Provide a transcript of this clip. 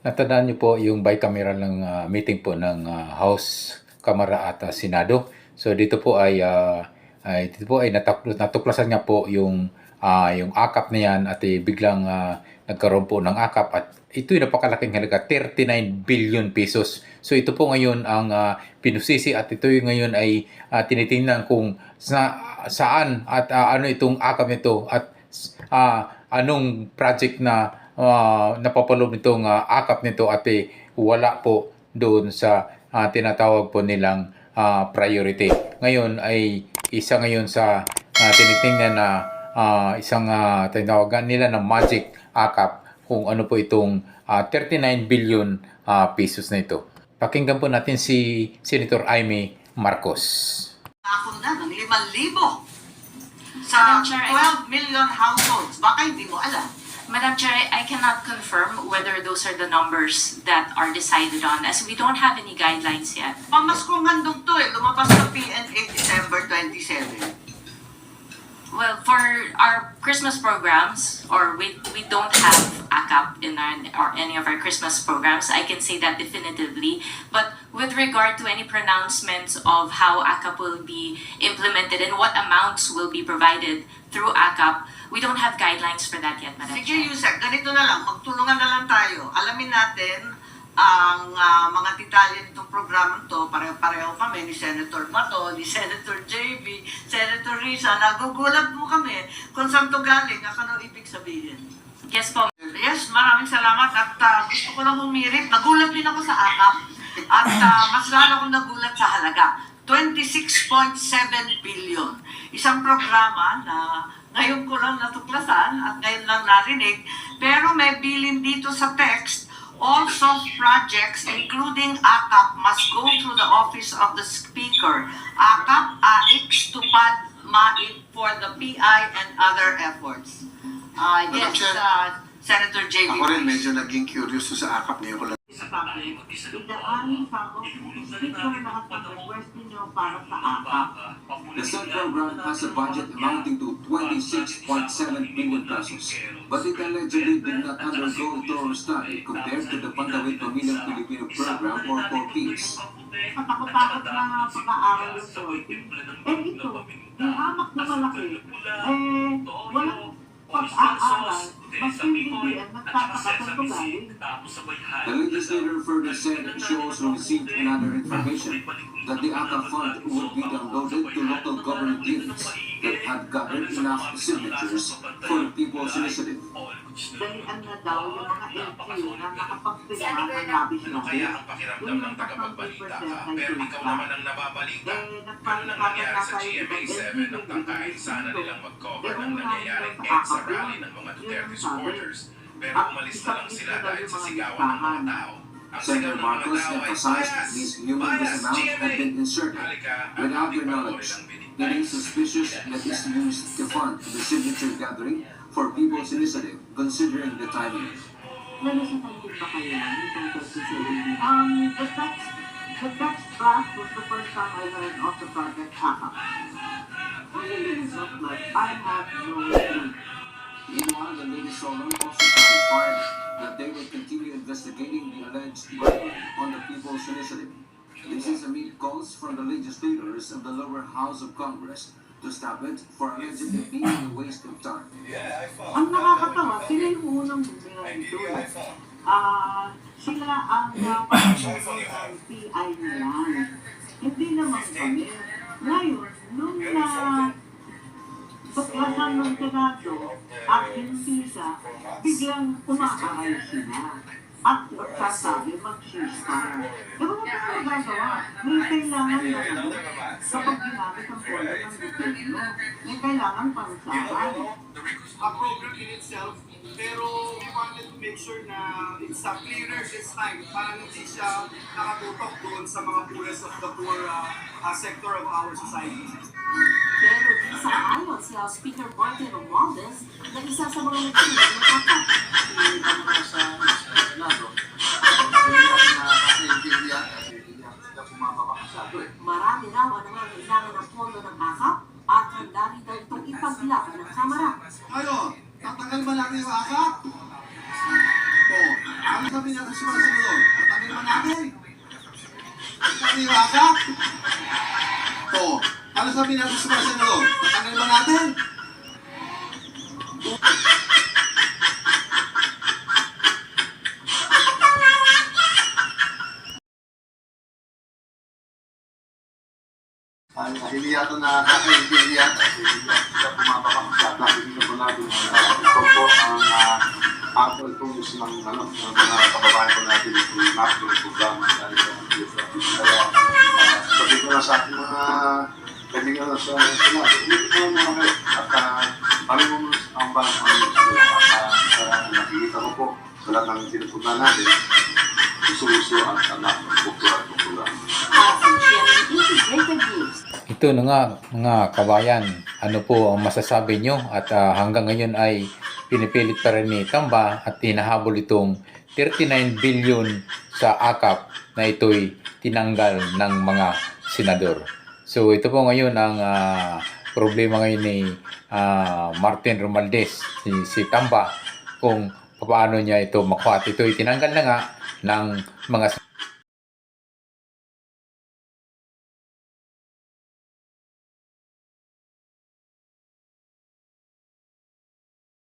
Natandaan niyo po yung bicameral ng meeting po ng House, Kamara at Senado. So dito po ay natuklasan nga po yung akap na yan at biglang nagkaroon po ng akap at ito'y napakalaking halaga, 39 billion pesos. So ito po ngayon ang pinusisi at ito ngayon ay tinitingnan kung saan at ano itong akap nito at anong project na napapaloob nitong akap nito at wala po doon sa tinatawag po nilang priority. Ngayon ay isa ngayon sa tinitingnan na isang tinawagan nila na magic akap kung ano po itong 39 billion pesos na ito. Pakinggan po natin si Senator Amy Marcos. Ako na ng 5,000 sa 12 million households. Baka hindi mo alam. Madam Chair, I cannot confirm whether those are the numbers that are decided on as we don't have any guidelines yet. Pamaskong handog to lumabas sa PNA December 27. Well, for our Christmas programs, or we don't have AKAP in or any of our Christmas programs, I can say that definitively. But with regard to any pronouncements of how AKAP will be implemented and what amounts will be provided through AKAP, we don't have guidelines for that yet, Madam Sige, Chair. Yusek, ganito na lang. Magtulungan na lang tayo. Alamin natin ang mga detalye nitong programa to. Pareho kami ni Senator Bato, ni Senator JB, Senator Risa. Nagugulat mo kami kung saan to galing at ano ibig sabihin. Yes po. Yes, maraming salamat at gusto ko lang humirit. Nagulat din ako sa AKAP at mas lalo akong nagulat sa halaga. 26.7 billion. Isang programa na ngayon ko lang natuklasan at ngayon lang narinig, pero may bilin dito sa text. All soft projects, including AKAP, must go through the office of the Speaker. AKAP, AIX, TUPAD, MAIT for the PI and other efforts. Yes, Senator JB. Ako rin medyo naging curious sa AKAP niyo ko lang. Sa public, idaan sa office Speaker lahat ng request ninyo para sa AKAP. The said program has a budget amounting to 26.7 billion pesos, but it allegedly did not undergo a thorough study compared to the Pantawid Pamilyang Pilipino program or 4Ps. Katakot-takot na pag-aaral yung sorting. Ito, yung hamak na malaki, walang pag-aaral, mas hindi at nagtataka kung galing. The legislator further said she also received another information that the AKAP fund would be downloaded to local government units that had gathered enough signatures for the People's Initiative. Dalian na daw yung mga LQ na nakapagpirma ng labis-labis. Yung lang tagapagbalita ka, pero ikaw naman ang nababalita. Ganun ang nangyari sa GMA7 ng tangkain sana nilang mag-cover ng nangyayaring EDSA rally ng mga Duterte supporters. Pero umalis na lang sila dahil sa sigawan ng mga tao. Senator Marcos emphasized that this humongous amount had been inserted without their knowledge. It is suspicious that is used to fund the signature gathering for People's Initiative, considering the timing. Nalasatandin ba kayo ng 2017? The text draft was the first time I heard of the project AKAP. What did it look like? I have no clue. Meanwhile, the Lady Solon also testified that they will continue investigating the alleged bribery on the People's Initiative. This is amid calls from the legislators of the lower house of Congress to stop it for allegedly being a waste of time. Ang nakakatawa, sila yung unang bumira dito. Sila ang PI na yan. Hindi naman kami. Ngayon, nung baklasan ng Senado at Inisa, biglang umaaral sila. At sasabi, mag-ceasefire. Ewan ko ano magagawa. May kailangan na kapag ginamit ang pondo ng gobyerno, may kailangan pang saan. A program in itself, pero we wanted to make sure na it's clearer this time para hindi siya nakatutok doon sa mga poorest of the poor sector of our society. Pero di sa ayon si House Speaker Martin Romualdez na isa sa mga nagsimulang ng AKAP. Marami raw ang nangangailangan ng pondo ng AKAP at handa rin daw itong ipaglaban ng Kamara. Ngayon, tatagal ba natin yung AKAP? sabi niya sa mga senador? Tatangin ba natin? Sabi yung akap? Oo. Ano sabi natin sa mga senador? Tatangin ba natin? Hindi yata na hindi yata bumababa sa atin. Hindi po natin ito po ang actual focus ng mga kababayan po natin yung national programa dahil kaya sabi ko na sa ating mga kaibigan sa Senado, hindi ko naman mga at kami mo ang bang at nakikita ko po sa lahat ng tinutunan natin uso-uso at anak ng kultura. Integrated News. Ito na nga mga kabayan, ano po ang masasabi nyo at hanggang ngayon ay pinipilit pa rin ni Tamba at hinahabol itong 39 billion sa AKAP na ito'y tinanggal ng mga senador. So ito po ngayon ang problema ngayon ni Martin Romualdez, si Tamba, kung paano niya ito makuha. Ito'y tinanggal na nga ng mga